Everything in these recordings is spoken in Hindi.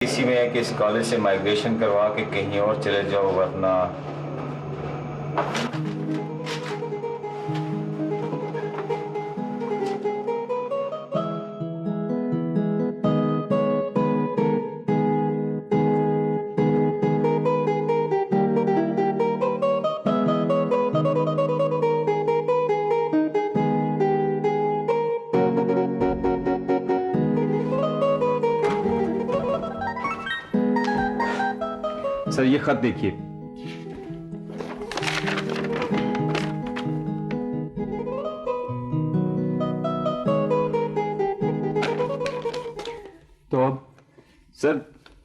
इसी में है कि इस कॉलेज से माइग्रेशन करवा के कहीं और चले जाओ, वरना सर ये खत देखिए। तो अब सर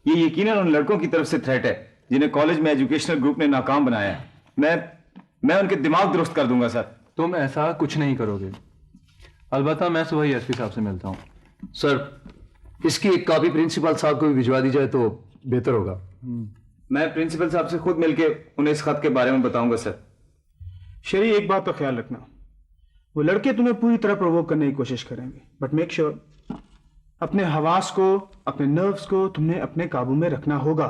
ये यकीनन उन लड़कों की तरफ से थ्रेट है जिन्हें कॉलेज में एजुकेशनल ग्रुप ने नाकाम बनाया है। मैं उनके दिमाग दुरुस्त कर दूंगा सर। तुम ऐसा कुछ नहीं करोगे। अलबत्ता मैं सुबह ही एसपी साहब से मिलता हूँ। सर इसकी एक कॉपी प्रिंसिपल साहब को भी भिजवा दी जाए तो बेहतर होगा। मैं प्रिंसिपल साहब से खुद मिलके उन्हें इस खत के बारे में बताऊंगा सर। शरी, एक बात तो ख्याल रखना, वो लड़के तुम्हें पूरी तरह प्रोवोक करने की कोशिश करेंगे, बट मेक श्योर अपने हवास को, अपने नर्व्स को तुम्हें अपने काबू में रखना होगा।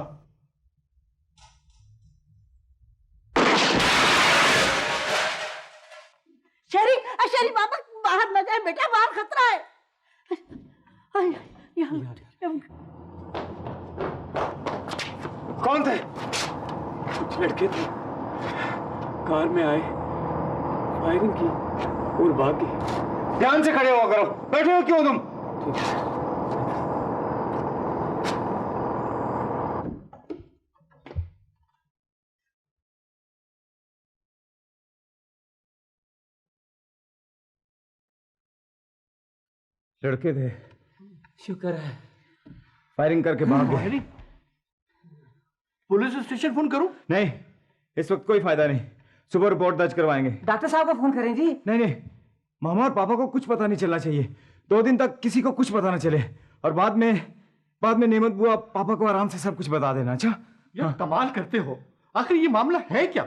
शरी, शरी बाबा बाहर न जाए बेटा, बाहर खतरा है। कौन थे? कुछ लड़के थे, कार में आए, फायरिंग की और भाग गए। ध्यान से खड़े हुआ करो, बैठे हो क्यों तुम? लड़के थे, शुक्र है। फायरिंग करके भाग गए। पुलिस स्टेशन फोन करूं? नहीं, इस वक्त कोई फायदा नहीं। सुबह रिपोर्ट दर्ज करवाएंगे। डॉक्टर साहब को फोन करें जी। नहीं, मामा और पापा को कुछ पता नहीं चलना चाहिए। 2 दिन तक किसी को कुछ पता ना चले, और बाद में नेमत बुआ पापा को आराम से सब कुछ बता देना। अच्छा? यार कमाल करते हो, आखिर ये मामला है क्या?